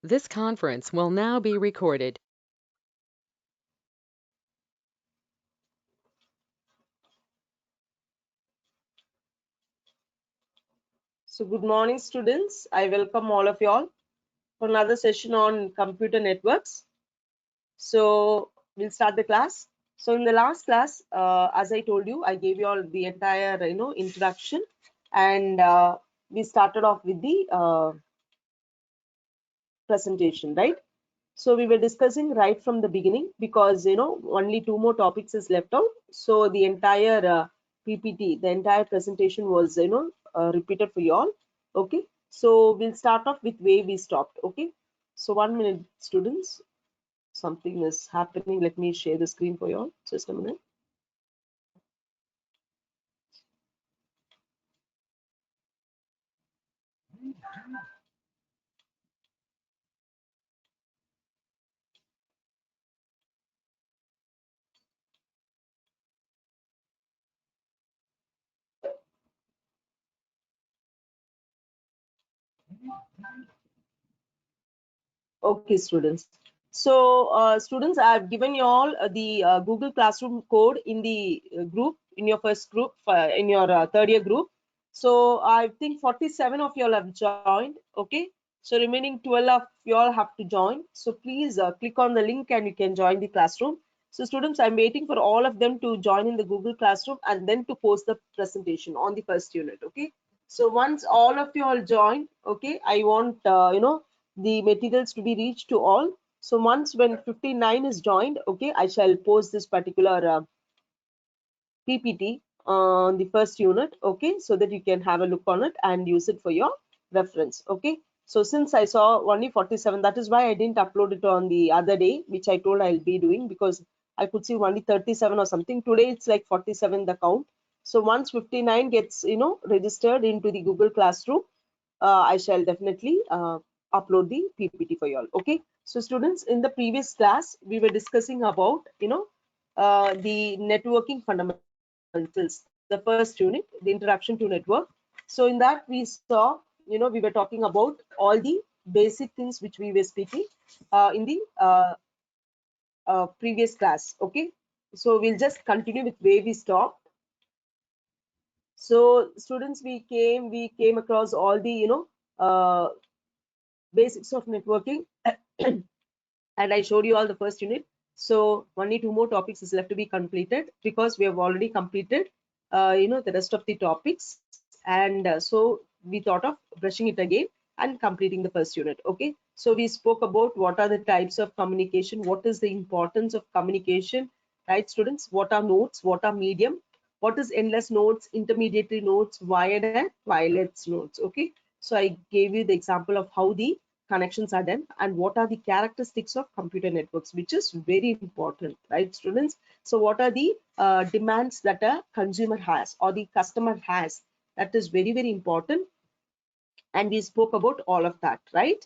This conference will now be recorded. So good morning, students. I welcome all of you all for another session on computer networks. So we'll start the class. So in the last class, as I told you, I gave you all the entire, introduction, and we started off with the presentation, right? So we were discussing right from the beginning because only two more topics is left out. So the entire PPT, the entire presentation was repeated for you all. Okay. So we'll start off with where we stopped. Okay. So 1 minute, students. Something is happening. Let me share the screen for you all. Just a minute. Okay, students. So, students, I've given you all the Google Classroom code in the group, in your first group, in your third year group. So, I think 47 of you all have joined. Okay. So, remaining 12 of you all have to join. So, please click on the link and you can join the classroom. So, students, I'm waiting for all of them to join in the Google Classroom and then to post the presentation on the first unit. Okay. So, once all of you all join, okay, I want, the materials to be reached to all. So once when 59 is joined, okay, I shall post this particular PPT on the first unit, okay, so that you can have a look on it and use it for your reference, okay. So since I saw only 47, that is why I didn't upload it on the other day, which I told I'll be doing, because I could see only 37 or something. Today it's like 47 the count. So once 59 gets registered into the Google Classroom, I shall definitely upload the PPT for you all. Okay. So students, in the previous class, we were discussing about, the networking fundamentals, the first unit, the introduction to network. So in that we saw, we were talking about all the basic things which we were speaking in the previous class. Okay. So we'll just continue with where we stopped. So students, we came across all the, basics of networking and I showed you all the first unit. So only two more topics is left to be completed because we have already completed the rest of the topics, and so we thought of brushing it again and completing the first unit. Okay, so we spoke about what are the types of communication, what is the importance of communication, right students, what are nodes, what are medium, what is endless nodes, intermediary nodes, wired and wireless nodes. Okay, so I gave you the example of how the connections are done and what are the characteristics of computer networks, which is very important, right students. So what are the demands that a consumer has or the customer has, that is very, very important, and we spoke about all of that, right?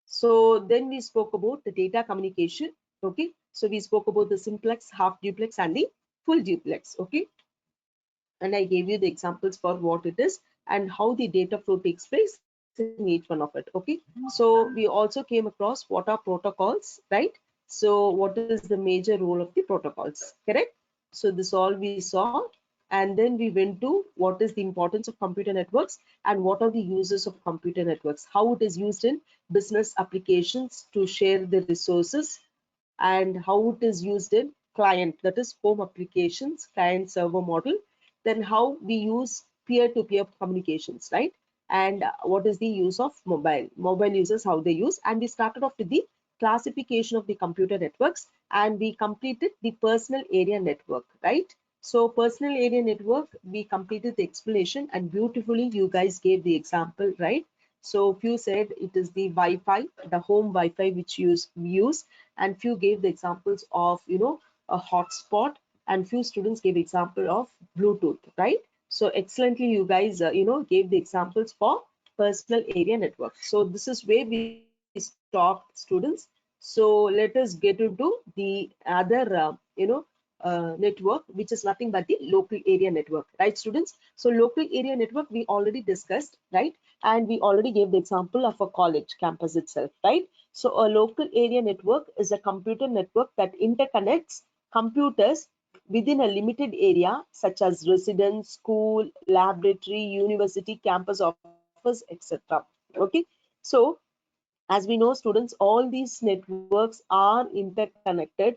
So then we spoke about the data communication. Okay, so we spoke about the simplex, half duplex and the full duplex. Okay, and I gave you the examples for what it is and how the data flow takes place in each one of it. Okay, so we also came across what are protocols, right? So what is the major role of the protocols, correct? So this all we saw, and then we went to what is the importance of computer networks and what are the uses of computer networks, how it is used in business applications to share the resources, and how it is used in client, that is home applications, client server model, then how we use peer-to-peer communications, right? And what is the use of mobile users, how they use. And we started off with the classification of the computer networks, and we completed the personal area network, right? So personal area network, we completed the explanation and beautifully you guys gave the example, right? So few said it is the Wi-Fi, the home Wi-Fi which we use, and few gave the examples of a hotspot, and few students gave example of Bluetooth, right? So excellently you guys gave the examples for personal area network. So this is where we stopped, students. So let us get into the other network, which is nothing but the local area network, right students? So local area network we already discussed, right? and we already gave the example of a college campus itself, right? So a local area network is a computer network that interconnects computers within a limited area, such as residence, school, laboratory, university, campus office, etc. Okay, so as we know, students, all these networks are interconnected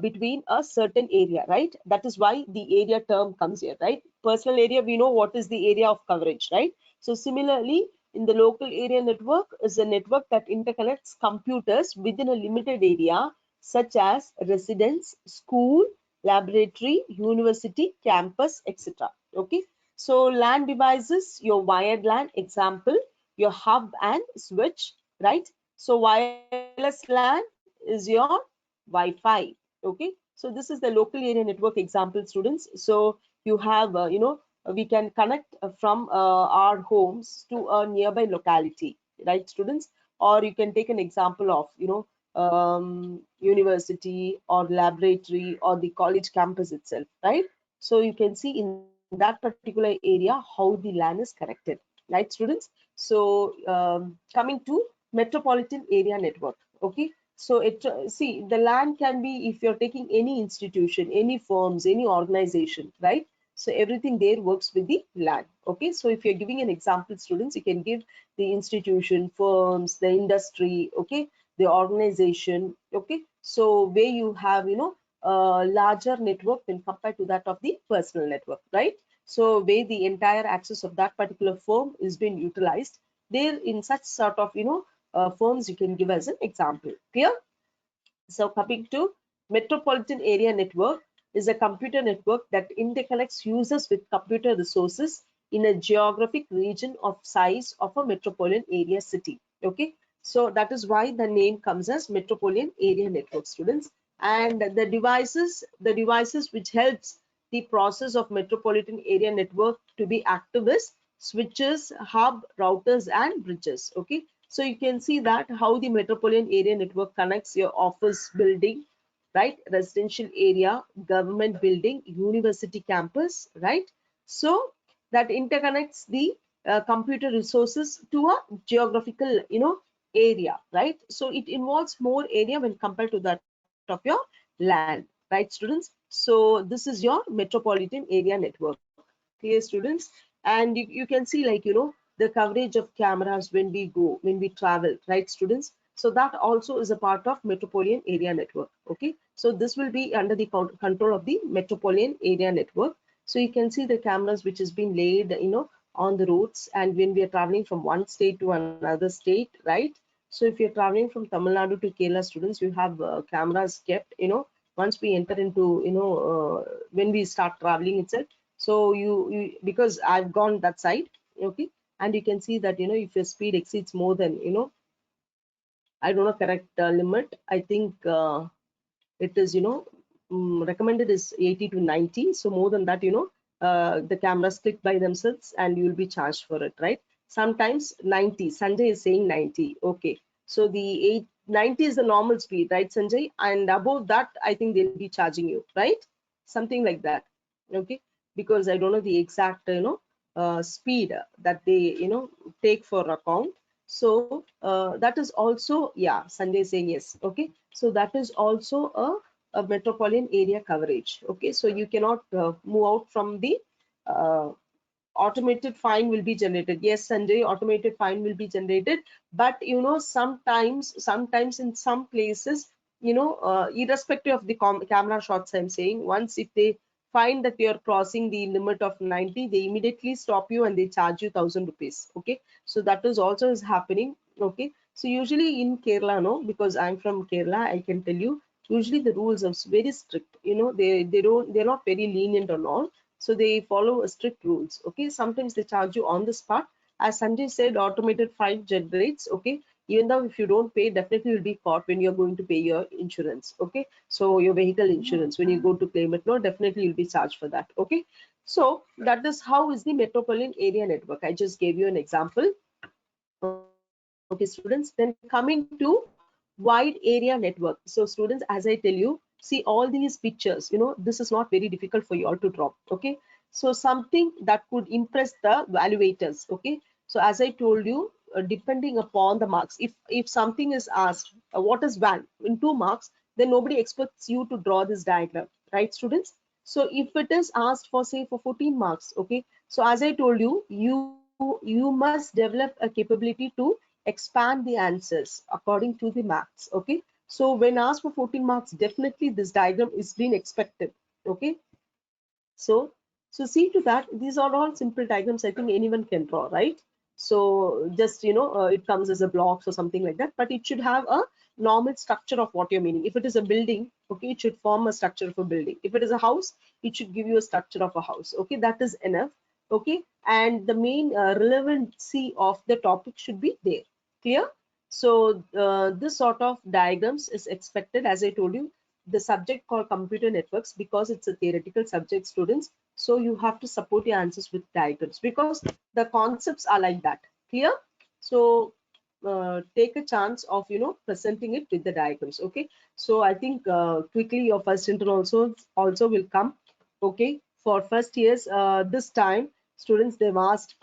between a certain area, right? That is why the area term comes here, right? Personal area, we know what is the area of coverage, right? So similarly, in the local area network is a network that interconnects computers within a limited area, such as residence, school, laboratory, university, campus, etc. Okay, so LAN devices, your wired LAN example, your hub and switch, right? So wireless LAN is your Wi-Fi. Okay, so this is the local area network example, students. So you have we can connect from our homes to a nearby locality, right, students? Or you can take an example of university or laboratory or the college campus itself, right? So you can see in that particular area how the LAN is connected, right, students? So coming to metropolitan area network. Okay, so see, the LAN can be, if you're taking any institution, any firms, any organization, right? So everything there works with the LAN. Okay, so if you're giving an example, students, you can give the institution, firms, the industry, okay, the organization. Okay, so where you have a larger network when compared to that of the personal network, right? So where the entire access of that particular firm is being utilized, there in such sort of firms you can give as an example. Clear? So coming to metropolitan area network is a computer network that interconnects users with computer resources in a geographic region of size of a metropolitan area city. Okay, so that is why the name comes as metropolitan area network, students. And the devices which helps the process of metropolitan area network to be active is switches, hub, routers, and bridges. Okay, so you can see that how the metropolitan area network connects your office building, right, residential area, government building, university campus, right? So that interconnects the computer resources to a geographical area, right? So it involves more area when compared to that of your land, right, students? So this is your metropolitan area network. Clear, students? And you can see, like, the coverage of cameras when we travel, right, students? So that also is a part of metropolitan area network. Okay, so this will be under the control of the metropolitan area network. So you can see the cameras which has been laid on the roads, and when we are traveling from one state to another state, right? So if you're traveling from Tamil Nadu to Kerala, students, you have cameras kept once we enter into when we start traveling itself. So you because I've gone that side, okay, and you can see that if your speed exceeds more than I don't know correct limit. I think it is recommended is 80 to 90. So more than that, the cameras click by themselves and you will be charged for it, right? Sometimes 90. Sanjay is saying 90. Okay, so the 90 is the normal speed, right, Sanjay? And above that, I think they'll be charging you, right? Something like that. Okay, because I don't know the exact speed that they take for account. So that is also, yeah, Sanjay is saying yes. Okay, so that is also a metropolitan area coverage. Okay, so you cannot move out from the uh, automated fine will be generated. Yes, Sanjay, automated fine will be generated, but sometimes in some places, irrespective of the camera shots, I'm saying, once if they find that you're crossing the limit of 90, they immediately stop you and they charge you 1,000 rupees. Okay, so that is also is happening. Okay, so usually in Kerala, no, because I'm from Kerala, I can tell you, usually the rules are very strict. They're not very lenient or all. So they follow strict rules. Okay, sometimes they charge you on the spot. As Sanjay said, automated fine generates. Okay, even though if you don't pay, definitely you'll be caught when you're going to pay your insurance. Okay, so your vehicle insurance, when you go to claim it, no, definitely you'll be charged for that. Okay, so that is how is the metropolitan area network. I just gave you an example. Okay, students, then coming to wide area network. So students, as I tell you, see all these pictures, this is not very difficult for you all to draw. Okay, so something that could impress the evaluators. Okay, So as I told you, depending upon the marks, if something is asked, what is van in 2 marks, then nobody expects you to draw this diagram, right, students? So if it is asked for, say, for 14 marks, okay, so as I told you, you must develop a capability to expand the answers according to the marks, okay. So when asked for 14 marks, definitely this diagram is being expected, okay. So see to that, these are all simple diagrams I think anyone can draw, right? So just, it comes as a blocks or something like that, but it should have a normal structure of what you're meaning. If it is a building, okay, it should form a structure of a building. If it is a house, it should give you a structure of a house, okay. That is enough, okay. And the main relevancy of the topic should be there, clear. So this sort of diagrams is expected, as I told you, the subject called computer networks, because it's a theoretical subject, students. So you have to support your answers with diagrams, because the concepts are like that, clear. So take a chance of presenting it with the diagrams, okay. So I think quickly your first intro also will come, okay. For first years, this time students, they've asked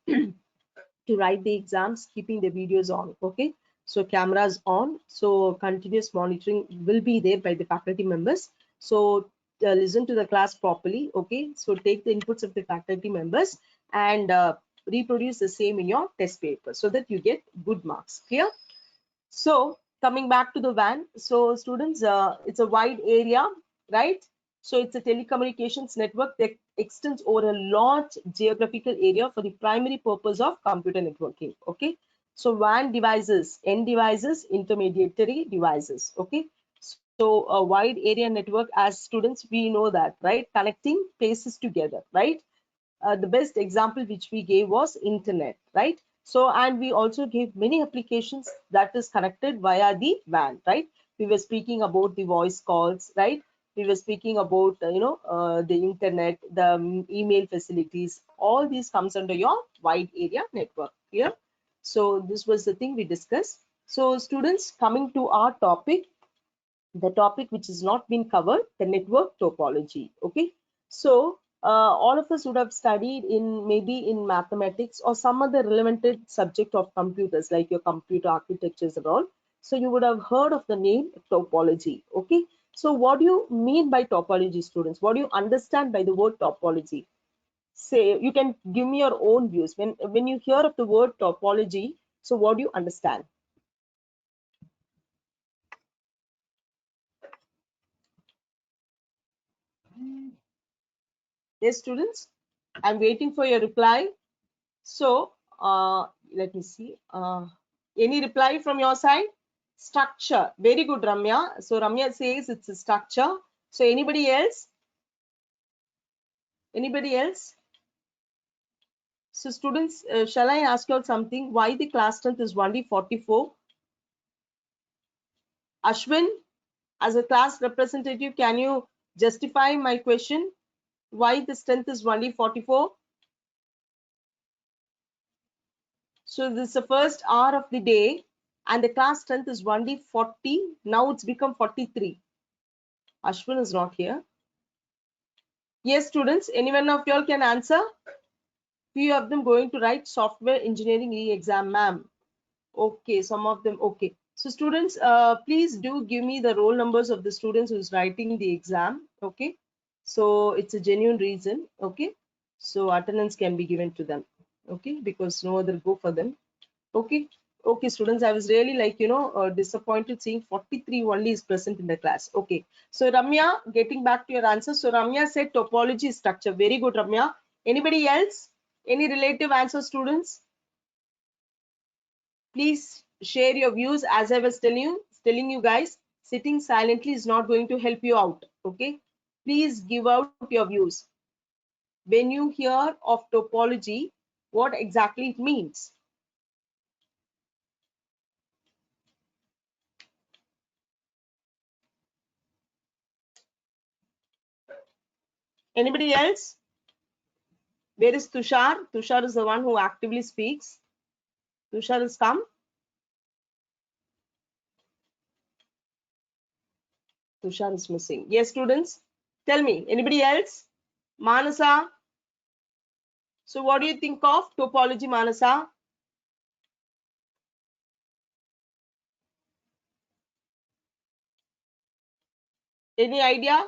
to write the exams keeping the videos on, okay. So cameras on, so continuous monitoring will be there by the faculty members. So listen to the class properly, okay. So take the inputs of the faculty members and reproduce the same in your test paper so that you get good marks, clear. So coming back to the van, so students, it's a wide area, right? So it's a telecommunications network that extends over a large geographical area for the primary purpose of computer networking, okay. So WAN devices, end devices, intermediary devices, okay. So a wide area network, as students, we know that, right? Connecting places together, right? The best example which we gave was internet, right? So, and we also gave many applications that is connected via the WAN, right? We were speaking about the voice calls, right? We were speaking about the internet, the email facilities. All these comes under your wide area network here. So this was the thing we discussed. So students, coming to our topic, the topic which has not been covered, the network topology, okay. So all of us would have studied in maybe in mathematics or some other relevant subject of computers, like your computer architectures and all. So you would have heard of the name topology, okay. So what do you mean by topology, students? What do you understand by the word topology? Say, you can give me your own views when you hear of the word topology. So what do you understand? Yes, students, I'm waiting for your reply. So let me see. Any reply from your side? Structure. Very good, Ramya. So Ramya says it's a structure. So anybody else? Anybody else? So students, shall I ask you all something? Why the class strength is only 44? Ashwin, as a class representative, can you justify my question? Why the strength is only 44? So this is the first hour of the day and the class strength is only 40. Now it's become 43. Ashwin is not here. Yes, students, any one of y'all can answer. Few of them going to write software engineering e-exam, ma'am. Okay, some of them, okay. So students, please do give me the roll numbers of the students who's writing the exam, okay. So it's a genuine reason, okay. So attendance can be given to them, okay, because no other go for them, okay. Okay, students, I was really like, disappointed seeing 43 only is present in the class, okay. So Ramya, getting back to your answer, so Ramya said topology structure. Very good, Ramya. Anybody else? Any relative answer, students? Please share your views. As I was telling you guys, sitting silently is not going to help you out, okay. Please give out your views. When you hear of topology, what exactly it means? Anybody else? Where is Tushar? Tushar is the one who actively speaks. Tushar has come. Tushar is missing. Yes, students, tell me. Anybody else? Manasa, So what do you think of topology, Manasa? Any idea?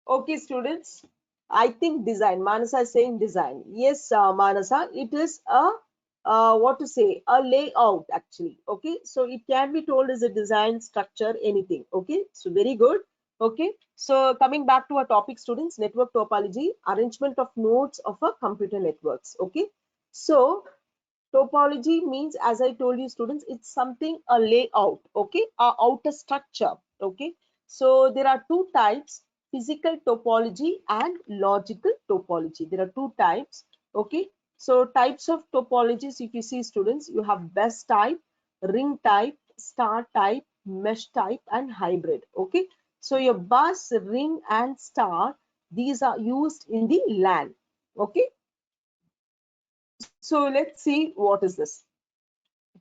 Okay, students. I think design. Manasa is saying design. Yes, Manasa, it is a what to say, a layout actually. Okay, so it can be told as a design, structure, anything. Okay, so very good. Okay, so coming back to our topic, students, network topology, arrangement of nodes of a computer networks. Okay, so topology means, as I told you, students, it's something a layout, okay, a outer structure. Okay, so there are two types: physical topology and logical topology. There are two types. Okay, so types of topologies, if you see, students, you have bus type, ring type, star type, mesh type, and hybrid. Okay, so your bus, ring, and star, these are used in the LAN. Okay, so let's see what is this.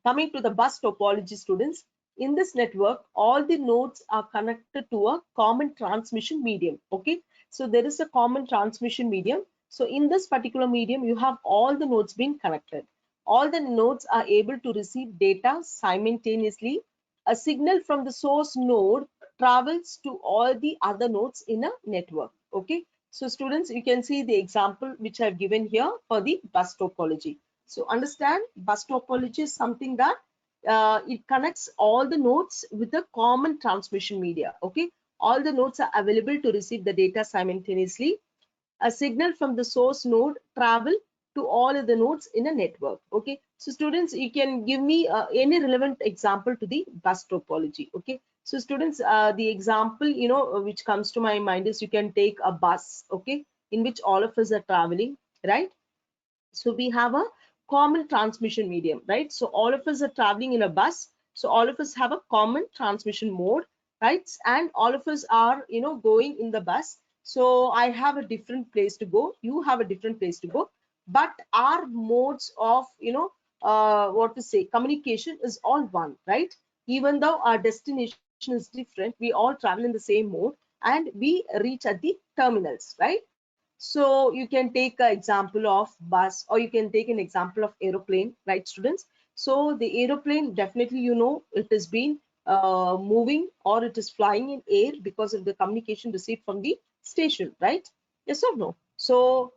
Coming to the bus topology, students, in this network, all the nodes are connected to a common transmission medium. Okay, so there is a common transmission medium. So in this particular medium, you have all the nodes being connected. All the nodes are able to receive data simultaneously. A signal from the source node travels to all the other nodes in a network. Okay, so students, you can see the example which I've given here for the bus topology. So understand, bus topology is something that it connects all the nodes with a common transmission media. Okay, all the nodes are available to receive the data simultaneously. A signal from the source node travel to all of the nodes in a network. Okay, so students, you can give me any relevant example to the bus topology. Okay, so students, the example, which comes to my mind is, you can take a bus, okay, in which all of us are traveling, right? So we have a common transmission medium, right? So all of us are traveling in a bus, so all of us have a common transmission mode, right? And all of us are, going in the bus. So I have a different place to go, you have a different place to go, but our modes of, what to say, communication is all one, right? Even though our destination is different, we all travel in the same mode and we reach at the terminals, right? So you can take an example of bus, or you can take an example of aeroplane, right, students? So the aeroplane, definitely, it has been moving, or it is flying in air because of the communication received from the station, right? Yes or no? So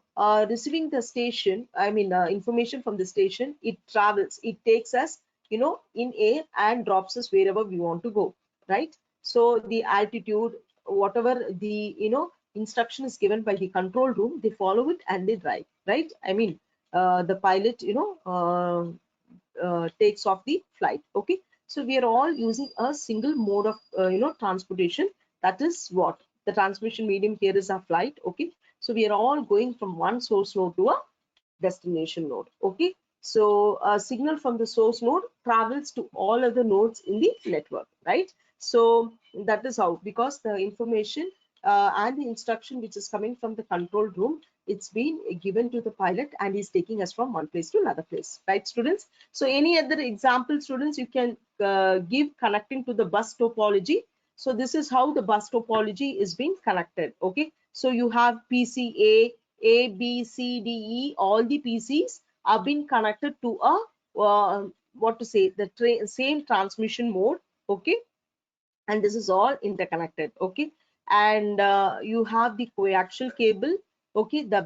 receiving the station, I mean, information from the station, it travels, it takes us, in air, and drops us wherever we want to go, right? So the altitude, whatever the, instruction is given by the control room, they follow it and they drive, right? I mean, the pilot, takes off the flight. Okay, so we are all using a single mode of, transportation. That is what the transmission medium here is, our flight. Okay, so we are all going from one source node to a destination node. Okay, so a signal from the source node travels to all other nodes in the network, right? So that is how, because the information and the instruction which is coming from the control room, it's been given to the pilot, and he's taking us from one place to another place, right, students? So any other example, students, you can give connecting to the bus topology. So this is how the bus topology is being connected. Okay, so you have PCA, A, B, C, D, E, all the PCs are being connected to a, what to say, the same transmission mode. Okay, and this is all interconnected. Okay, and you have the coaxial cable. Okay, the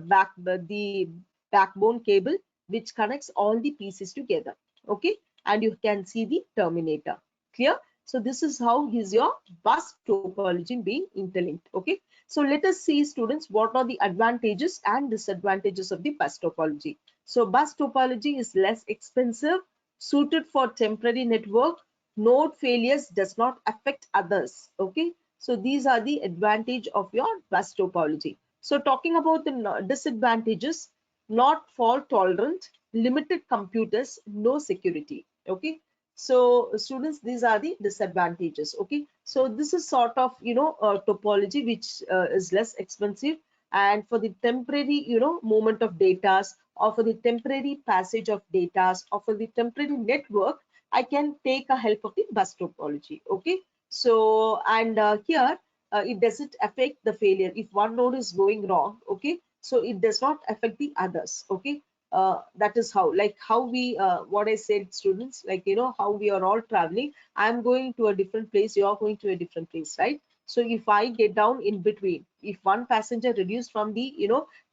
backbone cable which connects all the pieces together. Okay, and you can see the terminator. Clear? So this is how is your bus topology being interlinked. Okay, so let us see, students, what are the advantages and disadvantages of the bus topology. So bus topology is less expensive, suited for temporary network. Node failures does not affect others. Okay, so these are the advantage of your bus topology. So talking about the disadvantages: not fault tolerant, limited computers, no security. Okay, so students, these are the disadvantages. Okay, so this is sort of, topology which is less expensive, and for the temporary, movement of data, or for the temporary passage of data, or for the temporary network, I can take a help of the bus topology. Okay, so and here it doesn't affect the failure if one node is going wrong. Okay, so it does not affect the others. Okay, that is how, like how we what I said, students, like how we are all traveling. I'm going to a different place, you're going to a different place, right? So if I get down in between, if one passenger reduced from the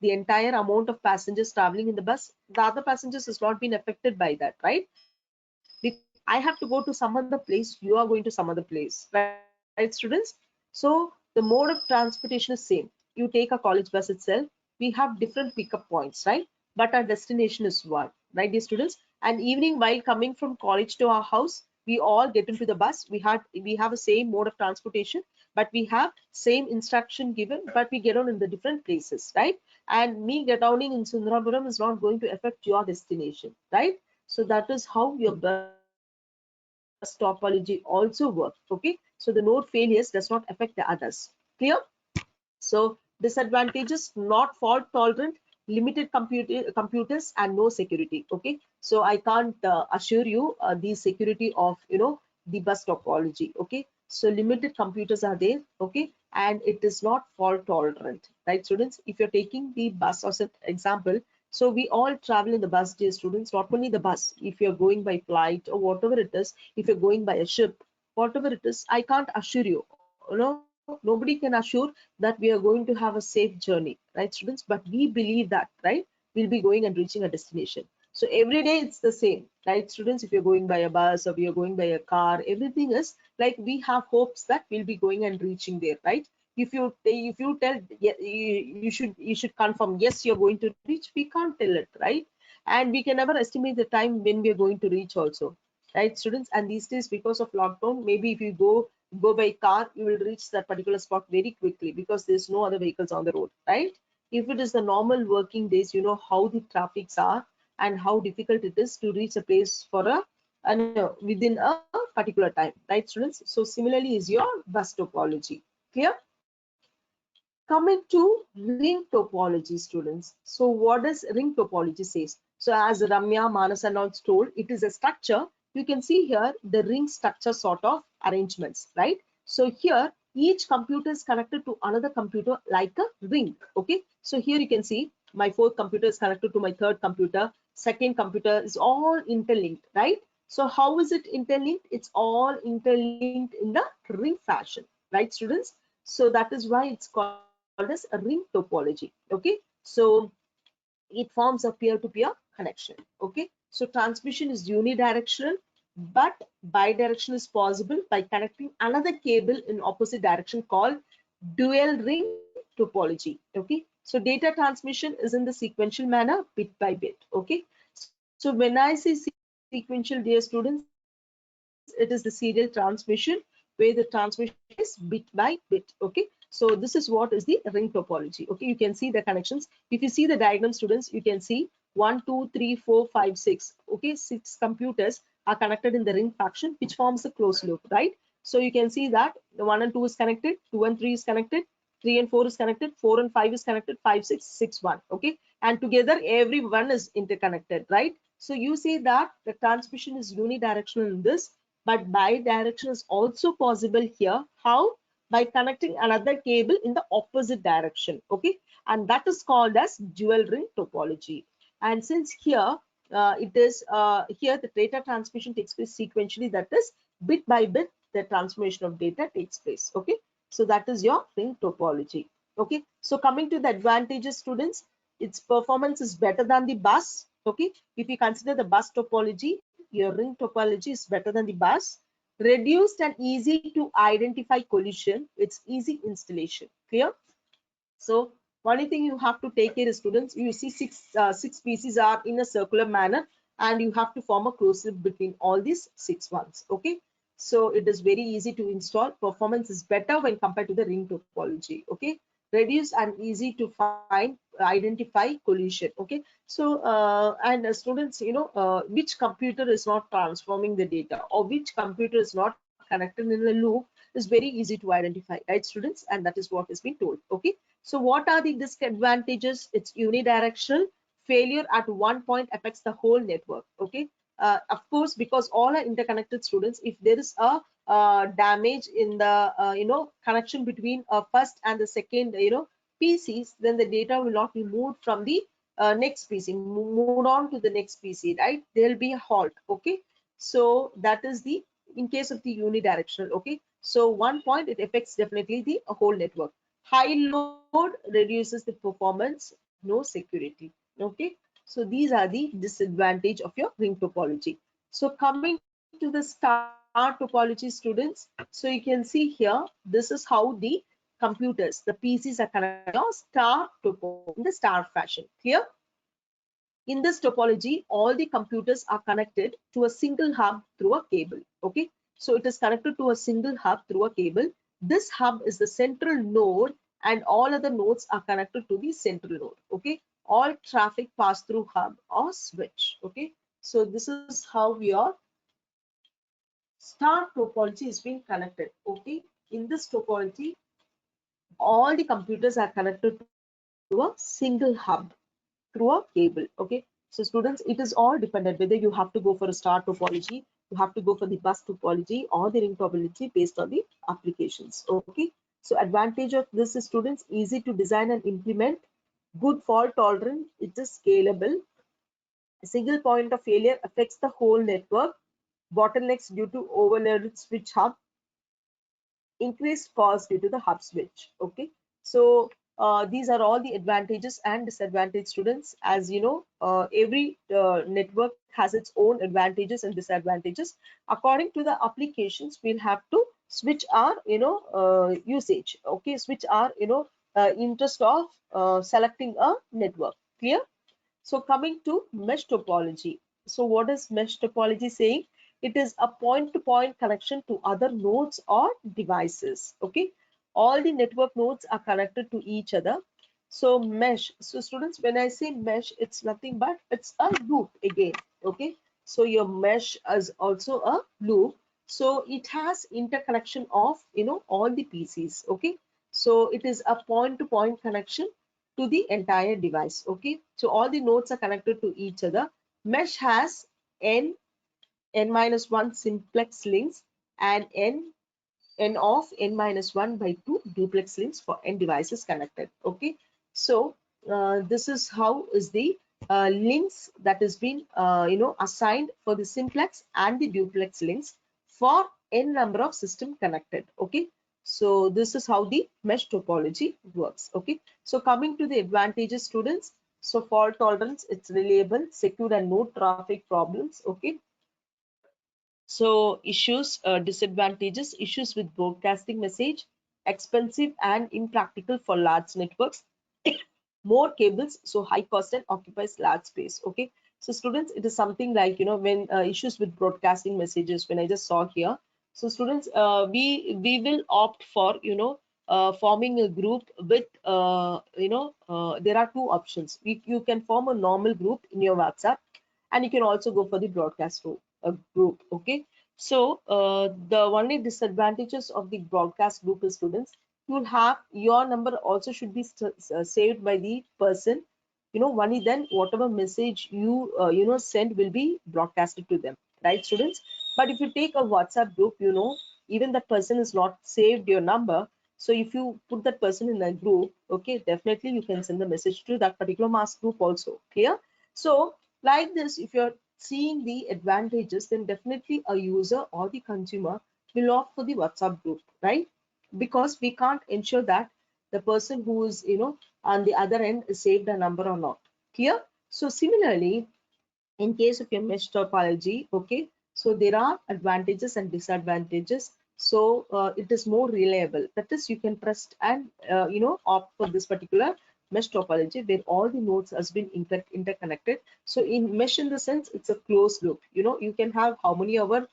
the entire amount of passengers traveling in the bus, the other passengers has not been affected by that, right? Because I have to go to some other place, you are going to some other place, right, students? So the mode of transportation is same. You take a college bus itself, we have different pickup points, right? But our destination is one, right, dear students? And evening, while coming from college to our house, we all get into the bus. We have a same mode of transportation, but we have same instruction given, but we get on in the different places, right? And me get downing in Sundrapuram is not going to affect your destination, right? So that is how your bus topology also works. Okay, so the node failures does not affect the others. Clear? So disadvantages: not fault tolerant, limited computers, and no security. Okay, so I can't assure you the security of the bus topology. Okay, so limited computers are there. Okay, and it is not fault tolerant, right, students? If you're taking the bus as an example, so we all travel in the bus, dear students. Not only the bus, if you're going by flight or whatever it is, if you're going by a ship, whatever it is, I can't assure you, nobody can assure that we are going to have a safe journey, right, students? But we believe that, right, we'll be going and reaching a destination. So every day it's the same, right, students? If you're going by a bus or you're going by a car, everything is like we have hopes that we'll be going and reaching there, right? If you tell, yeah, you should confirm, yes, you're going to reach, we can't tell it, right? And we can never estimate the time when we're going to reach also, right, students? And these days, because of lockdown, maybe if you go by car, you will reach that particular spot very quickly because there's no other vehicles on the road, right? If it is the normal working days, you know how the traffics are and how difficult it is to reach a place for no, within a particular time, right, students? So similarly is your bus topology. Clear? Coming to ring topology, students. So what does ring topology says? So as Ramya, Manas and all told, it is a structure. You can see here the ring structure sort of arrangements, right? So here each computer is connected to another computer like a ring. Okay, so here you can see my fourth computer is connected to my third computer, second computer is all interlinked, right? So how is it interlinked? It's all interlinked in the ring fashion, right, students? So that is why it's called as a ring topology. Okay, so it forms a peer-to-peer connection. Okay, so transmission is unidirectional, but bidirectional is possible by connecting another cable in opposite direction called dual ring topology. Okay, so data transmission is in the sequential manner, bit by bit. Okay, so when I say sequential, dear students, it is the serial transmission where the transmission is bit by bit. Okay, so this is what is the ring topology. Okay, you can see the connections. If you see the diagram, students, you can see 1 2 3 4 5 6. Okay, 6 computers are connected in the ring faction, which forms a closed loop, right? So you can see that the 1 and 2 is connected, 2 and 3 is connected, 3 and 4 is connected, 4 and 5 is connected, 5 6 6 1. Okay, and together every one is interconnected, right? So you see that the transmission is unidirectional in this, but bidirectional is also possible here. How? By connecting another cable in the opposite direction. Okay, and that is called as dual ring topology. And since here it is here the data transmission takes place sequentially, that is bit by bit the transformation of data takes place. Okay, so that is your ring topology. Okay, so coming to the advantages, students, its performance is better than the bus. Okay, if you consider the bus topology, your ring topology is better than the bus. Reduced and easy to identify collision, it's easy installation. Clear? So only thing you have to take care is, students, you see six pieces are in a circular manner and you have to form a closed loop between all these 6 ones. Okay, so it is very easy to install. Performance is better when compared to the ring topology. Okay, reduce and easy to find, identify collision. Okay, so and students, which computer is not transforming the data or which computer is not connected in a loop is very easy to identify, right, students? And that is what is being told. Okay, so what are the disadvantages? It's unidirectional. Failure at one point affects the whole network. Okay, of course, because all are interconnected, students. If there is a damage in the connection between first and the second PCs, then the data will not be moved from the next PC, moved on to the next PC, right? There'll be a halt. Okay, so that is the in case of the unidirectional. Okay, so one point, it affects definitely the whole network. High load reduces the performance, no security. Okay, so these are the disadvantage of your ring topology. So coming to the star topology, students, so you can see here, this is how the computers, the PCs are connected to your star topology in the star fashion. Clear? In this topology, all the computers are connected to a single hub through a cable. Okay, so it is connected to a single hub through a cable. This hub is the central node, and all other nodes are connected to the central node. Okay, all traffic pass through hub or switch. Okay, so this is how your star topology is being connected. Okay, in this topology, all the computers are connected to a single hub through a cable. Okay, so students, it is all dependent whether you have to go for a star topology, you have to go for the bus topology or the ring topology based on the applications. Okay, so advantage of this is, students, easy to design and implement, good fault tolerant, it is scalable. A single point of failure affects the whole network. Bottlenecks due to overloaded switch hub, increased cost due to the hub switch. Okay, so these are all the advantages and disadvantages, students. As you know, every network has its own advantages and disadvantages. According to the applications, we'll have to switch our usage. Okay, switch our interest of selecting a network. Clear? So coming to mesh topology. So what is mesh topology saying? It is a point-to-point connection to other nodes or devices. Okay, all the network nodes are connected to each other. So mesh. So students, when I say mesh, it's nothing but it's a loop again. Okay, so your mesh is also a loop. So it has interconnection of all the PCs. Okay, so it is a point-to-point connection to the entire device. Okay, so all the nodes are connected to each other. Mesh has n-1 simplex links and n of n-1 by 2 duplex links for n devices connected. Okay, so this is how is the links that has been assigned for the simplex and the duplex links for n number of system connected. Okay, so this is how the mesh topology works. Okay, so coming to the advantages, students, so fault tolerance, it's reliable, secure, and no traffic problems. Okay, so issues, disadvantages, issues with broadcasting message, expensive and impractical for large networks, more cables, so high cost and occupies large space. Okay, so students, it is something like when issues with broadcasting messages, when I just saw here. So students, we will opt for forming a group with there are two options. You can form a normal group in your WhatsApp, and you can also go for the broadcast group. Okay, so the only disadvantages of the broadcast group is, students, you'll have your number also should be saved by the person, only then whatever message you send will be broadcasted to them, right, students? But if you take a WhatsApp group, even that person is not saved your number. So if you put that person in a group, okay, definitely you can send the message to that particular mass group also. Clear? So like this, if you're seeing the advantages, then definitely a user or the consumer will opt for the WhatsApp group, right? Because we can't ensure that the person who is on the other end is saved a number or not. Clear? So similarly, in case of your mesh topology, okay, so there are advantages and disadvantages. So it is more reliable, that is, you can trust and opt for this particular mesh topology where all the nodes has been interconnected. So in mesh, in the sense, it's a closed loop. You can have how many our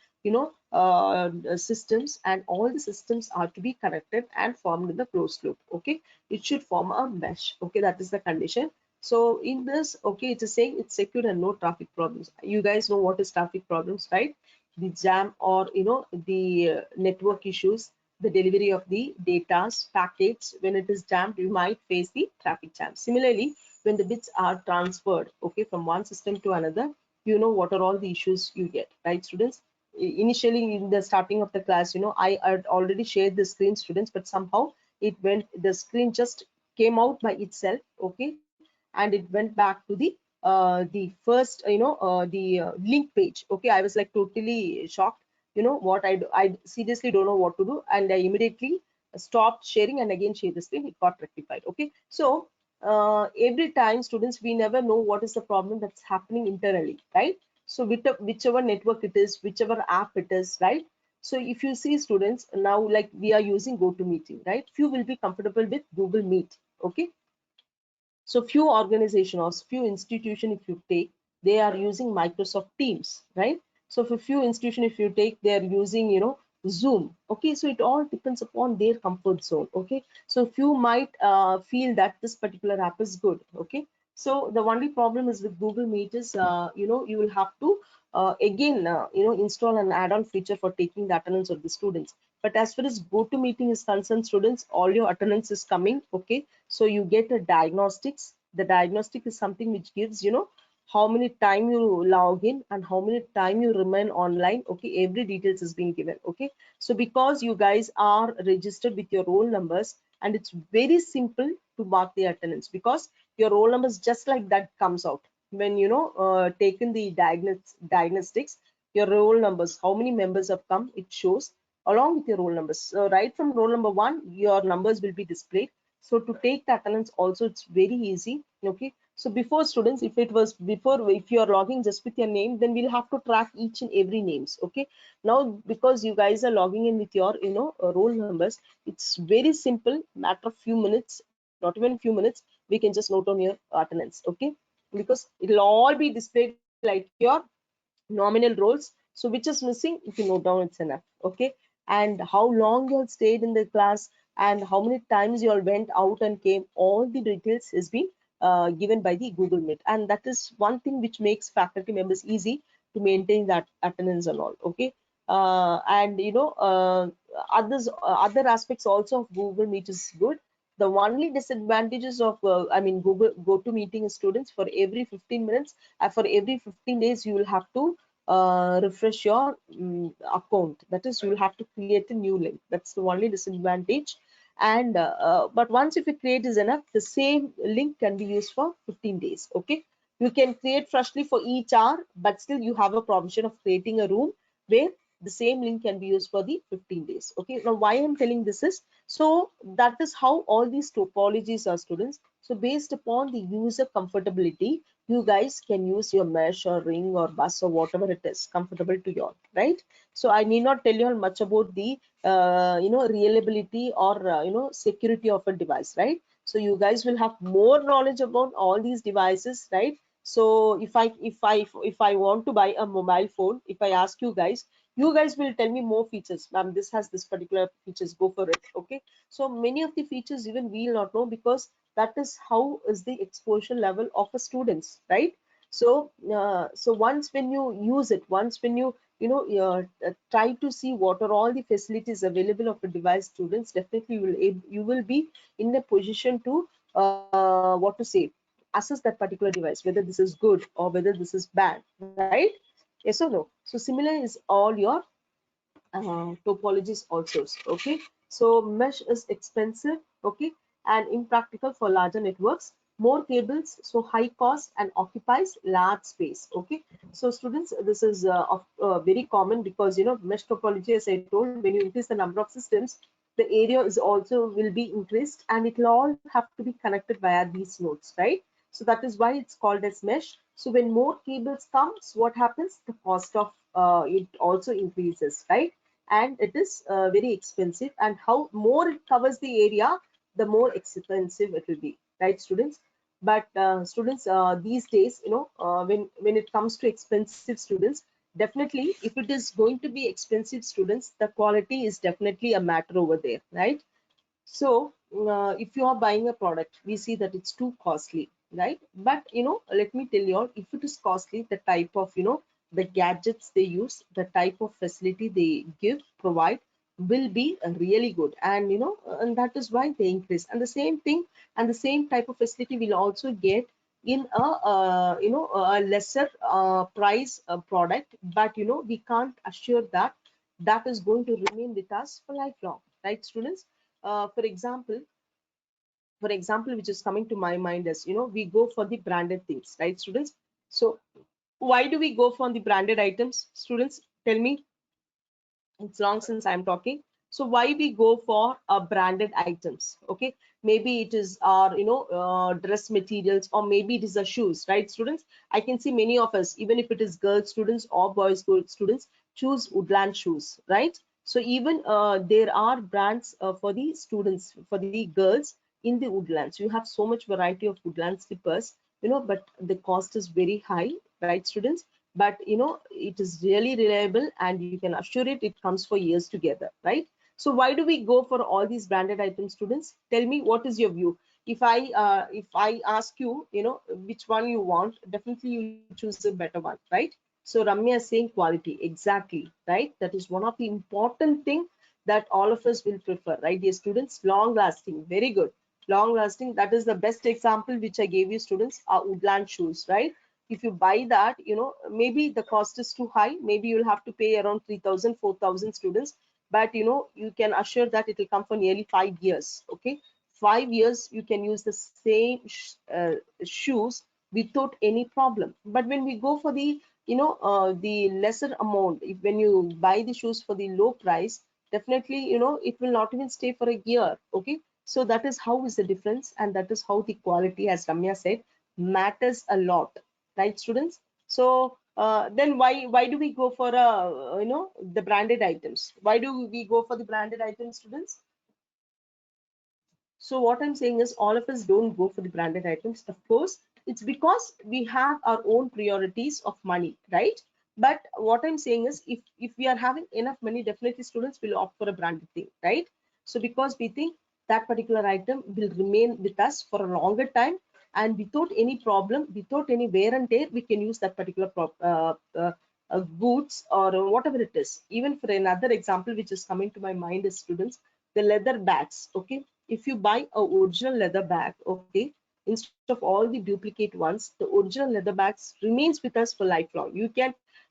systems, and all the systems are to be connected and formed in the closed loop. Okay, it should form a mesh. Okay, that is the condition. So in this, okay, it is saying it's secure and no traffic problems. You guys know what is traffic problems, right? The jam, or the network issues, the delivery of the data's packets. When it is jammed, you might face the traffic jam. Similarly, when the bits are transferred, okay, from one system to another, what are all the issues you get, right, students? Initially, in the starting of the class, I had already shared the screen, students, but somehow it went, the screen just came out by itself, okay, and it went back to the first, link page. Okay, I was like totally shocked. You know what, I seriously don't know what to do, and I immediately stopped sharing and again share this thing. It got rectified. Okay, so every time, students, we never know what is the problem that's happening internally, right? So whichever network it is, whichever app it is, right? So if you see, students, now like we are using GoToMeeting, right? Few will be comfortable with Google Meet. Okay, so few organization or few institution, if you take, they are using Microsoft Teams, right? So for few institution, if you take, they are using, Zoom. Okay, so it all depends upon their comfort zone. Okay, so few might feel that this particular app is good. Okay, so the only problem is with Google Meet is, you will have to again, install an add-on feature for taking the attendance of the students. But as far as GoToMeeting is concerned, students, all your attendance is coming. Okay, so you get a diagnostics. The diagnostic is something which gives, how many time you log in and how many time you remain online. Okay, every details is being given. Okay, so because you guys are registered with your roll numbers, and it's very simple to mark the attendance, because your roll numbers just like that comes out when, taken the diagnostics. Your roll numbers, how many members have come, it shows along with your roll numbers. So right from roll number 1, your numbers will be displayed. So to take the attendance also, it's very easy. Okay, so before, students, if it was before, if you are logging just with your name, then we'll have to track each and every names. Okay, now because you guys are logging in with your, roll numbers, it's very simple, matter of few minutes, not even few minutes, we can just note on your attendance. Okay, because it'll all be displayed like your nominal roles. So which is missing, if you note down, it's enough. Okay, and how long you all stayed in the class, and how many times you all went out and came, all the details has been given by the Google Meet, and that is one thing which makes faculty members easy to maintain that attendance and all. Okay, and other aspects also of Google Meet is good. The only disadvantages of Google GoToMeeting students, for every 15 minutes, for every 15 days, you will have to refresh your account. That is, you will have to create a new link. That's the only disadvantage. And but once if you create is enough, the same link can be used for 15 days. Okay, you can create freshly for each hour, but still you have a provision of creating a room where the same link can be used for the 15 days. Okay, now why I'm telling this is, so that is how all these topologies are, students. So based upon the user comfortability, you guys can use your mesh or ring or bus or whatever it is comfortable to you all, right? So I need not tell you all much about the reliability or security of a device, right? So you guys will have more knowledge about all these devices, right? So if I want to buy a mobile phone, if I ask you guys will tell me more features. Ma'am, this has this particular features, go for it. Okay, so many of the features even we will not know, because that is how is the exposure level of a students, right? So so once when you use it, once when you try to see what are all the facilities available of a device, students, definitely you will be in a position to what to say, assess that particular device, whether this is good or whether this is bad, right? Yes or no? So similar is all your topologies also. Okay, so mesh is expensive, okay, and impractical for larger networks, more cables, so high cost and occupies large space. Okay, so students, this is very common, because mesh topology, as I told, when you increase the number of systems, the area is also will be increased, and it will all have to be connected via these nodes, right? So that is why it's called as mesh. So when more cables comes, what happens, the cost of it also increases, right? And it is very expensive, and how more it covers the area, the more expensive it will be, right, students? But students, these days, when it comes to expensive students, definitely if it is going to be expensive students, the quality is definitely a matter over there, right? So if you are buying a product, we see that it's too costly, right? But let me tell you all, if it is costly, the type of the gadgets they use, the type of facility they provide will be really good, and and that is why they increase. And the same thing, and the same type of facility will also get in a a lesser price product, but we can't assure that that is going to remain with us for lifelong, right, students? For example, for example, which is coming to my mind is, we go for the branded things, right, students? So why do we go for the branded items, students? Tell me. It's long since I'm talking. So why we go for branded items? Okay, maybe it is our dress materials, or maybe it is the shoes, right, students? I can see many of us, even if it is girl students or boys school students, choose Woodland shoes, right? So even there are brands for the students, for the girls in the Woodlands. You have so much variety of Woodland slippers, but the cost is very high, right, students? But it is really reliable, and you can assure it comes for years together, right? So why do we go for all these branded items, students? Tell me, what is your view? If I ask you, which one you want, definitely you choose a better one, right? So Ramya is saying quality. Exactly, right? That is one of the important thing that all of us will prefer, right, dear students? Long lasting. Very good. Long lasting. That is the best example which I gave you, students, are Woodland shoes, right? If you buy that, maybe the cost is too high. Maybe you'll have to pay around 3,000, 4,000, students. But you can assure that it will come for nearly 5 years. Okay, 5 years you can use the same shoes without any problem. But when we go for the lesser amount, when you buy the shoes for the low price, definitely it will not even stay for a year. Okay, so that is how is the difference, and that is how the quality, as Ramya said, matters a lot, right, students? So then why do we go for the branded items? Why do we go for the branded items, students? So what I'm saying is, all of us don't go for the branded items. Of course, it's because we have our own priorities of money, right? But what I'm saying is, if we are having enough money, definitely students will opt for a branded thing, right? So because we think that particular item will remain with us for a longer time, and without any problem, without any wear and tear, we can use that particular goods, or whatever it is. Even for another example which is coming to my mind is, students, the leather bags. Okay, if you buy a original leather bag, okay, instead of all the duplicate ones, the original leather bags remains with us for lifelong.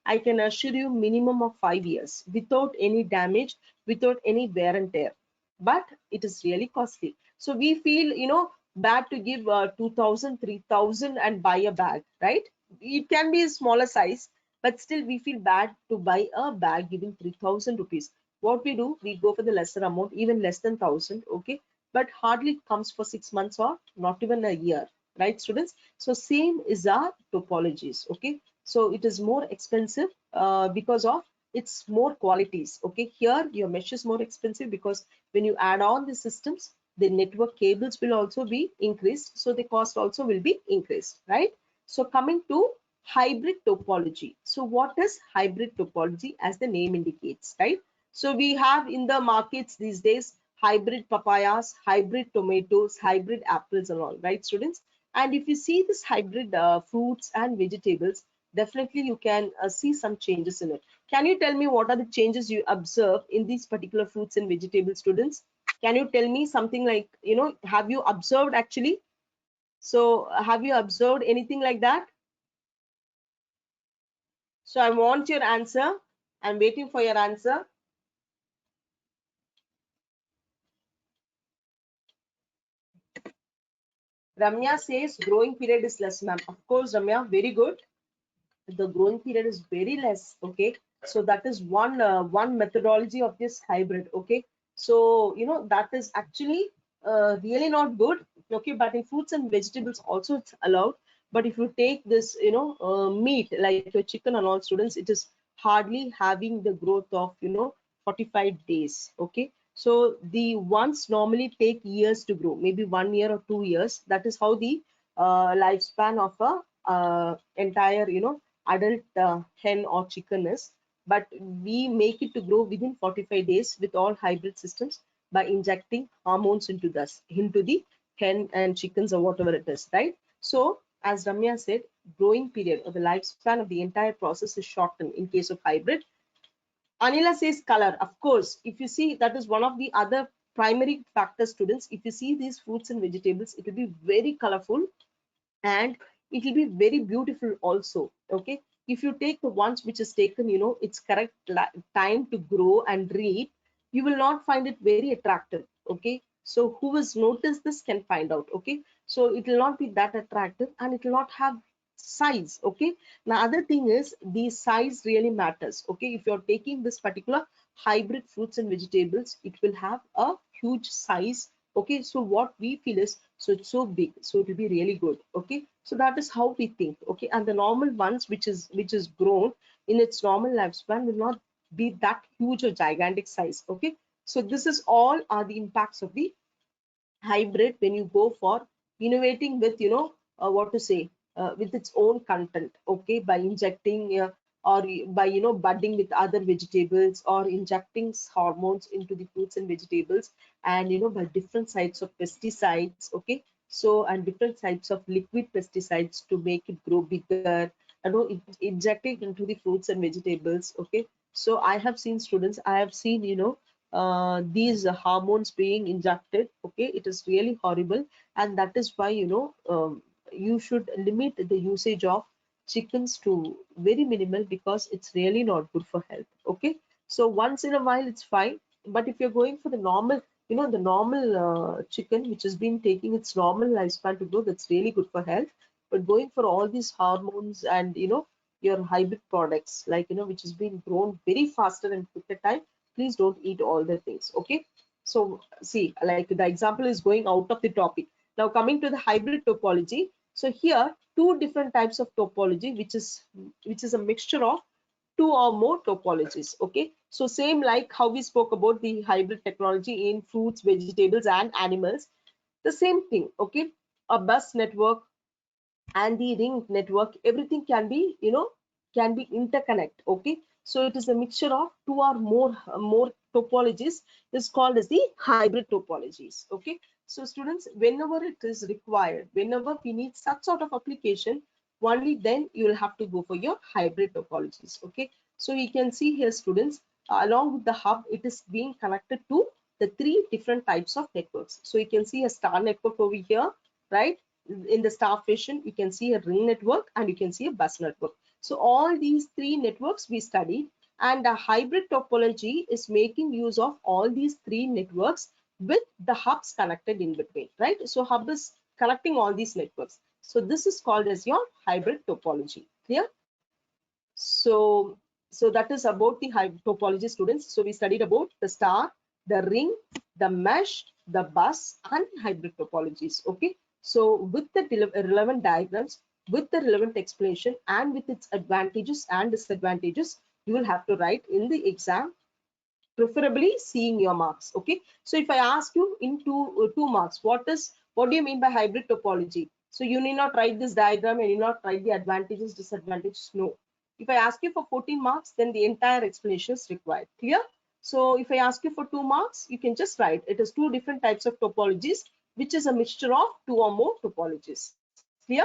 I can assure you, minimum of 5 years without any damage, without any wear and tear. But it is really costly. So we feel bad to give 2,000, 3,000 and buy a bag, right? It can be a smaller size, but still we feel bad to buy a bag giving 3,000 rupees. What we do, we go for the lesser amount, even less than 1,000. Okay, but hardly comes for 6 months or not even a year, right, students? So same is our topologies. Okay, so it is more expensive because of its more qualities. Okay, here your mesh is more expensive because when you add on the systems, the network cables will also be increased, so the cost also will be increased, right? So coming to hybrid topology. So what is hybrid topology? As the name indicates, right? So we have in the markets these days hybrid papayas, hybrid tomatoes, hybrid apples and all, right, students? And if you see this hybrid fruits and vegetables, definitely you can see some changes in it. Can you tell me what are the changes you observe in these particular fruits and vegetables, students? Can you tell me something like, have you observed actually? So have you observed anything like that? So I want your answer. I'm waiting for your answer. Ramya says growing period is less, ma'am. Of course, Ramya, very good. The growing period is very less. Okay, so that is one methodology of this hybrid. Okay, so that is actually really not good. Okay, but in fruits and vegetables also it's allowed. But if you take this meat like your chicken and all, students, it is hardly having the growth of 45 days. Okay, so the ones normally take years to grow, maybe 1 year or 2 years. That is how the lifespan of a entire adult hen or chicken is. But we make it to grow within 45 days with all hybrid systems by injecting hormones into the hen and chickens or whatever it is, right? So as Ramya said, growing period or the lifespan of the entire process is shortened in case of hybrid. Anila says color. Of course, if you see, that is one of the other primary factors, students. If you see these fruits and vegetables, it will be very colorful, and it will be very beautiful also. Okay, if you take the ones which is taken its correct time to grow and reap, you will not find it very attractive. Okay, So who has noticed this can find out. Okay, so it will not be that attractive and it will not have size. Okay, now other thing is the size really matters. Okay, if you're taking this particular hybrid fruits and vegetables, it will have a huge size. Okay, so what we feel is, so it's so big, so it will be really good. Okay, so that is how we think. Okay, and the normal ones which is grown in its normal lifespan will not be that huge or gigantic size. Okay, so this is all are the impacts of the hybrid when you go for innovating with, what to say, with its own content. Okay, by injecting or by, budding with other vegetables, or injecting hormones into the fruits and vegetables, and by different types of pesticides. Okay, so and different types of liquid pesticides to make it grow bigger, injecting into the fruits and vegetables. Okay, so I have seen students, I have seen, these hormones being injected. Okay, it is really horrible, and that is why, you should limit the usage of chickens to very minimal, because it's really not good for health. Okay, so once in a while it's fine, but if you're going for the normal, the normal chicken which has been taking its normal lifespan to grow, that's really good for health. But going for all these hormones and, your hybrid products, like, which has been grown very faster and quicker time, please don't eat all the things. Okay, so see, like the example is going out of the topic. Now coming to the hybrid topology, so here two different types of topology, which is a mixture of two or more topologies. Okay, so same like how we spoke about the hybrid technology in fruits, vegetables and animals, the same thing. Okay, a bus network and the ring network, everything can be, can be interconnect. Okay, so it is a mixture of two or more topologies, is called as the hybrid topologies. Okay, so students, whenever it is required, whenever we need such sort of application, only then you will have to go for your hybrid topologies. Okay, so you can see here, students, along with the hub, it is being connected to the three different types of networks. So you can see a star network over here, right? In the starvation, you can see a ring network and you can see a bus network. So all these three networks we studied, and a hybrid topology is making use of all these three networks with the hubs connected in between, right? So hub is connecting all these networks. So this is called as your hybrid topology. Clear? So that is about the hybrid topology, students. So we studied about the star, the ring, the mesh, the bus and hybrid topologies. Okay, so with the relevant diagrams, with the relevant explanation and with its advantages and disadvantages, you will have to write in the exam, preferably seeing your marks. Okay, so if I ask you in two marks, what do you mean by hybrid topology? So you need not write this diagram and you need not write the advantages, disadvantages. No, if I ask you for 14 marks, then the entire explanation is required. Clear? So if I ask you for 2 marks, you can just write it is two different types of topologies, which is a mixture of two or more topologies. Clear?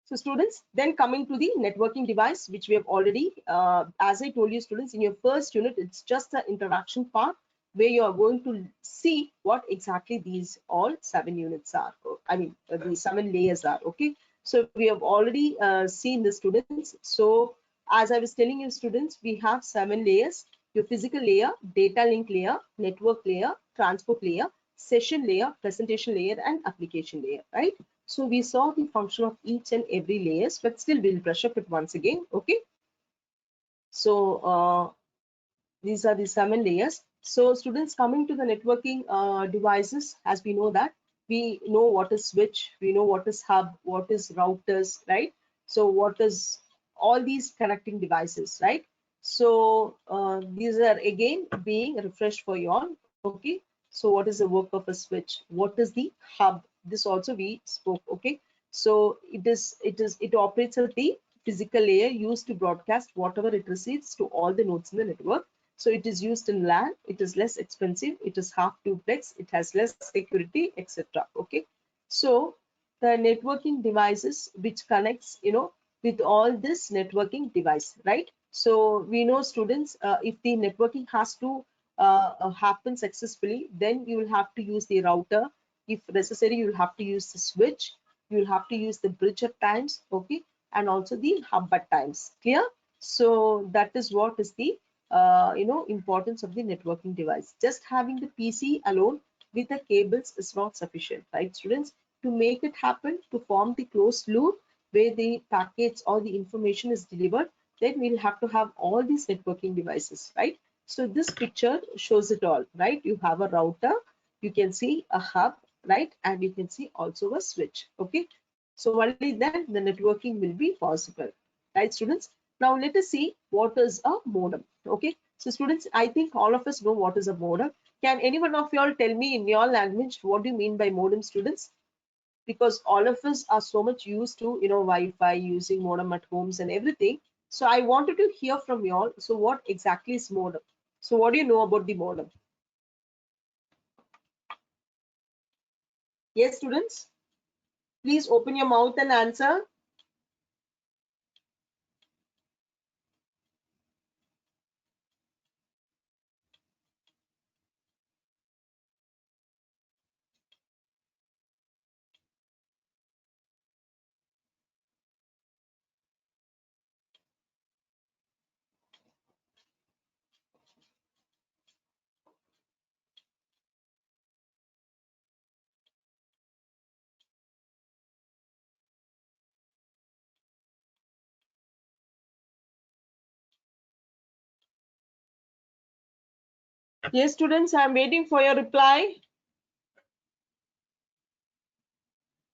So students, then coming to the networking device, which we have already, as I told you, students, in your first unit, it's just the introduction part where you are going to see what exactly these all 7 units are. I mean, the 7 layers are. Okay, so we have already seen the students. So as I was telling you, students, we have 7 layers: your physical layer, data link layer, network layer, transport layer, session layer, presentation layer, and application layer, right? So we saw the function of each and every layers, but still we'll brush up it once again. Okay, so these are the 7 layers. So students, coming to the networking devices, as we know that, we know what is switch, we know what is hub, what is routers, right? So what is all these connecting devices, right? So these are again being refreshed for you all. Okay, so what is the work of a switch? What is the hub? This also we spoke. Okay, so it operates at the physical layer used to broadcast whatever it receives to all the nodes in the network. So it is used in LAN, it is less expensive, it is half duplex, it has less security, etc. Okay, so the networking devices which connects, with all this networking device, right? So we know, students, if the networking has to happen successfully, then you will have to use the router. If necessary, you will have to use the switch, you will have to use the bridge at times. Okay, and also the hub at times. Clear? So that is what is the importance of the networking device. Just having the PC alone with the cables is not sufficient, right, students? To make it happen, to form the closed loop where the packets or the information is delivered, then we'll have to have all these networking devices, right? So this picture shows it all, right? You have a router, you can see a hub, right? And you can see also a switch, okay? So only then the networking will be possible, right, students? Now let us see what is a modem, okay? So students, I think all of us know what is a modem. Can any one of you all tell me in your language what do you mean by modem, students? Because all of us are so much used to, Wi-Fi, using modem at homes and everything. So I wanted to hear from you all. So what exactly is modem? So what do you know about the modem? Yes, students, please open your mouth and answer. Yes, students, I'm waiting for your reply.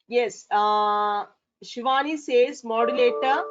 Yes, Shivani says modulator.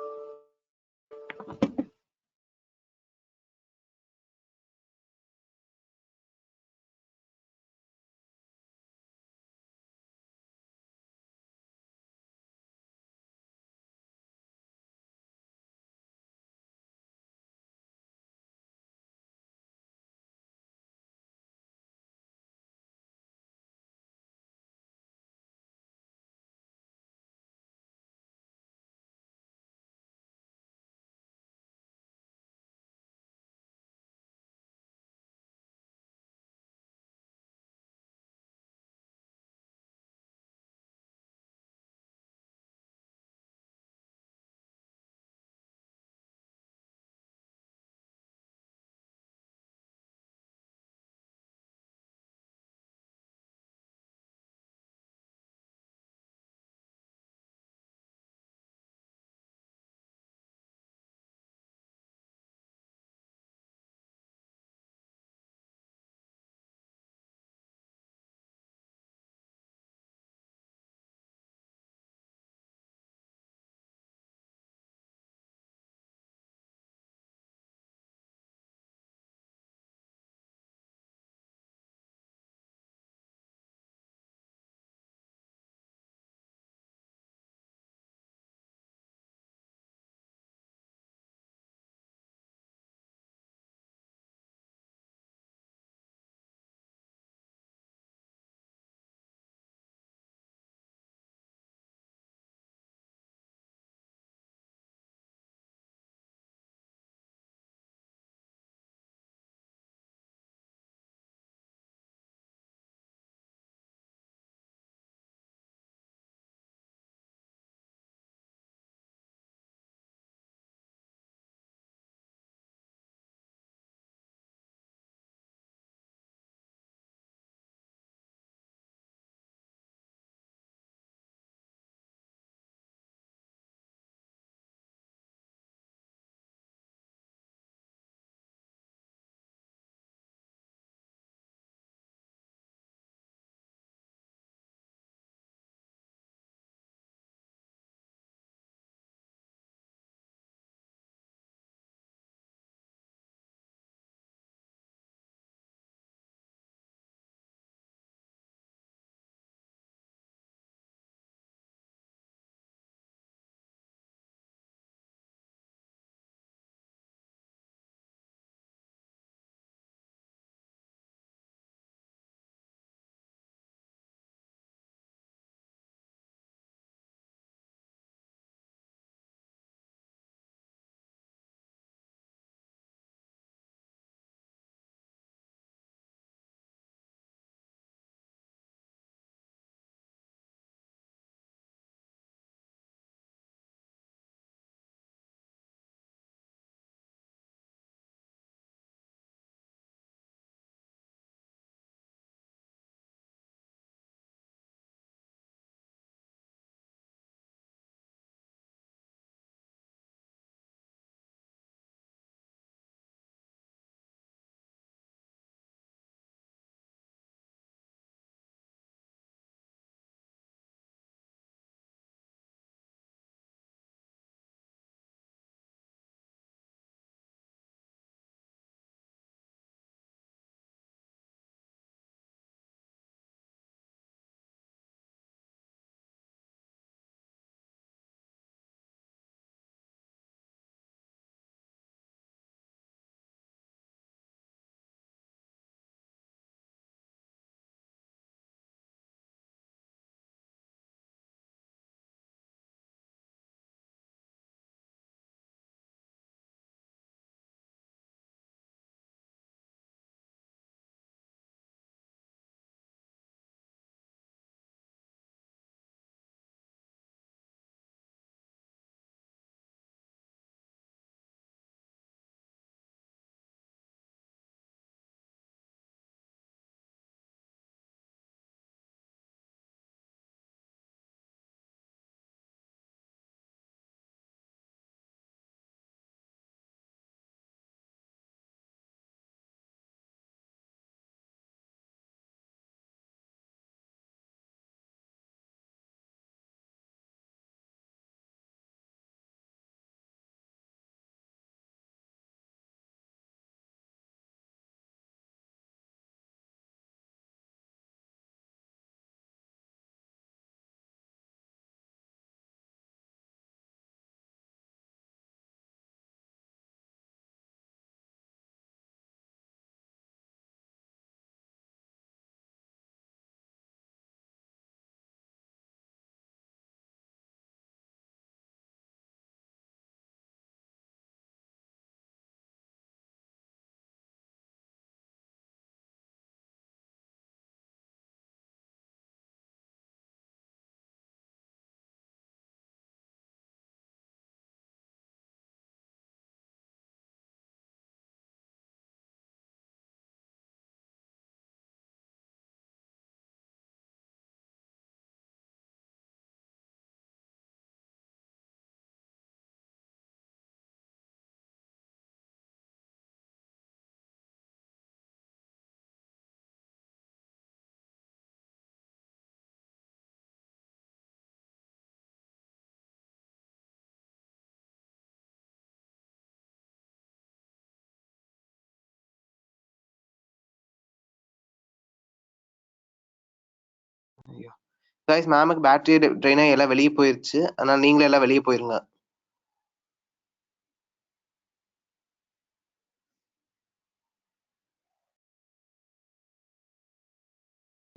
Guys மேமுக்கு battery drain ஆகி எல்லாம் வெளியே போயிருச்சு, அதனால நீங்களே எல்லாம் வெளியே போயிருங்க.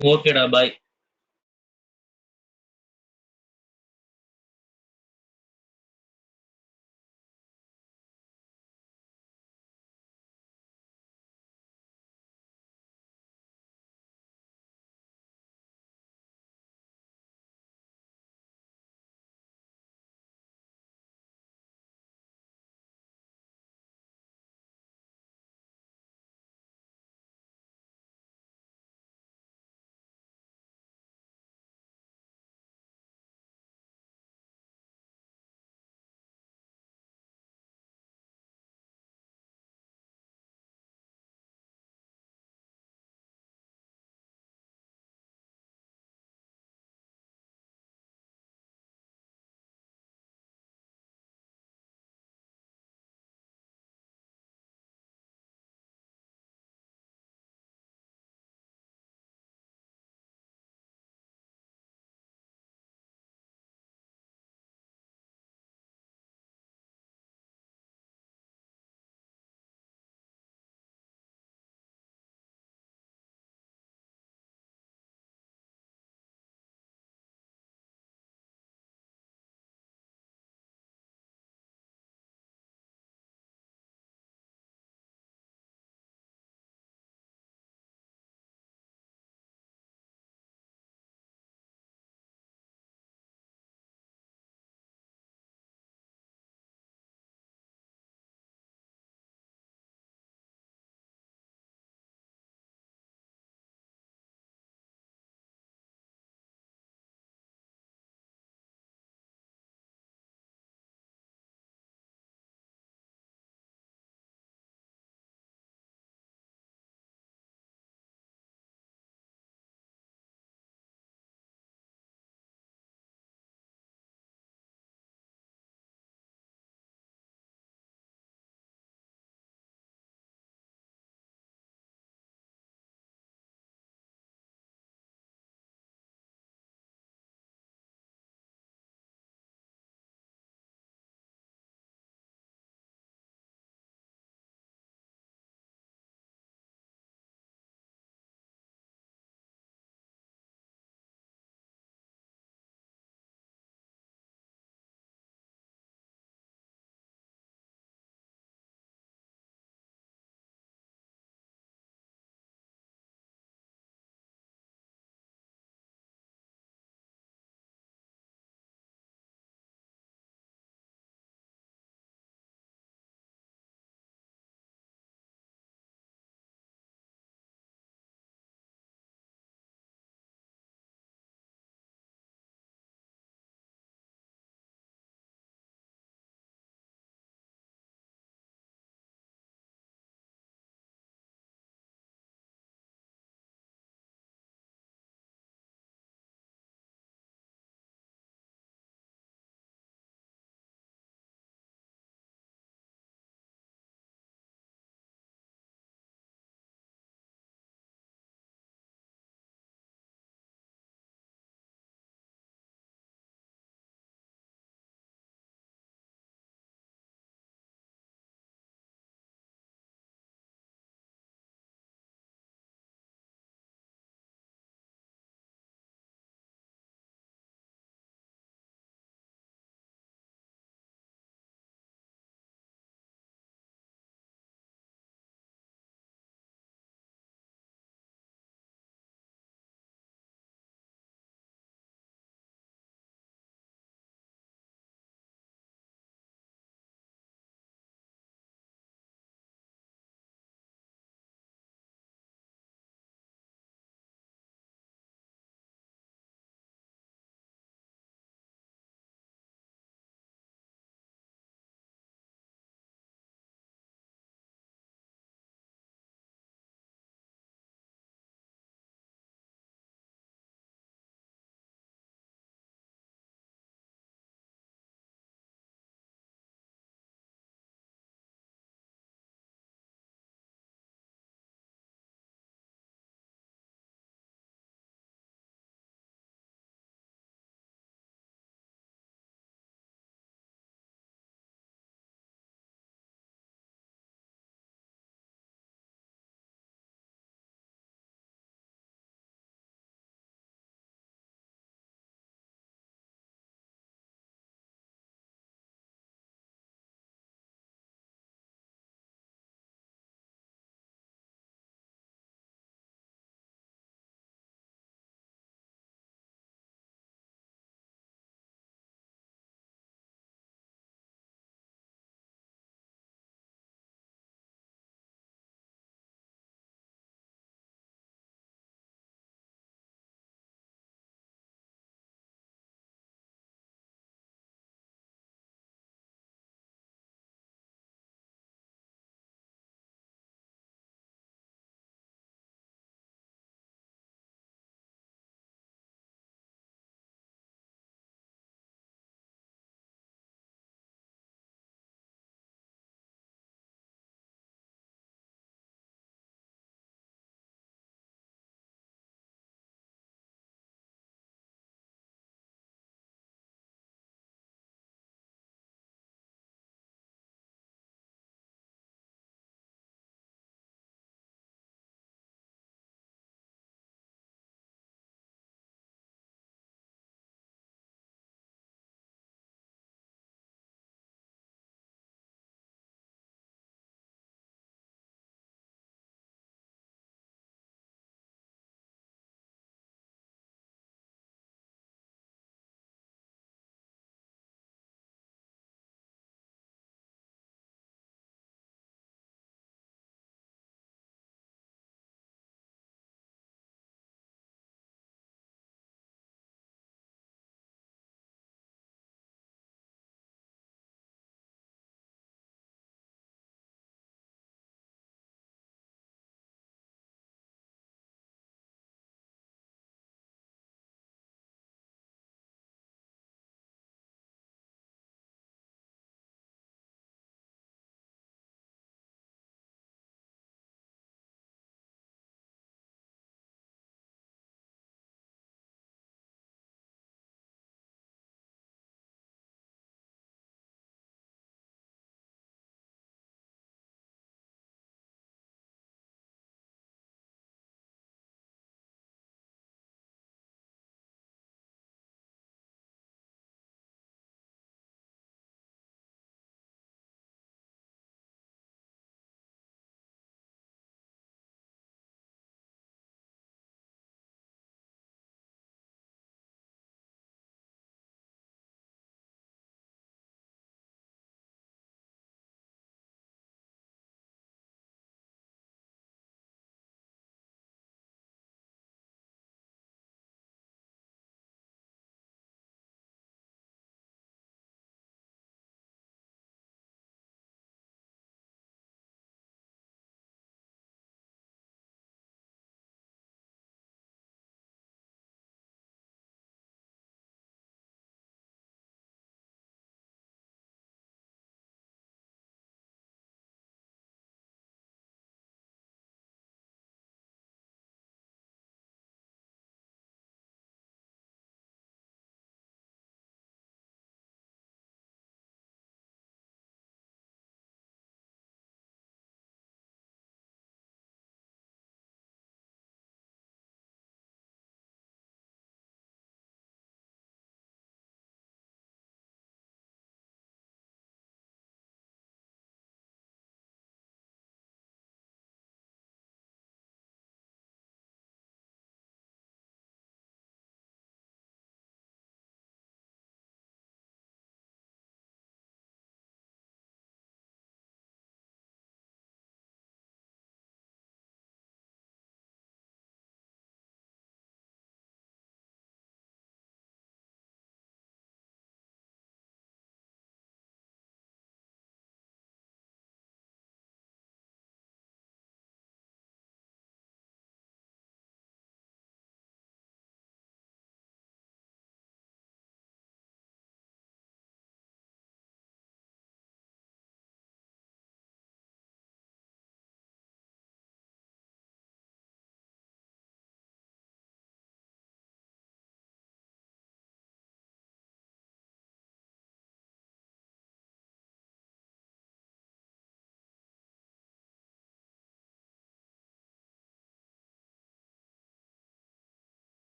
ஓகேடா பாய்.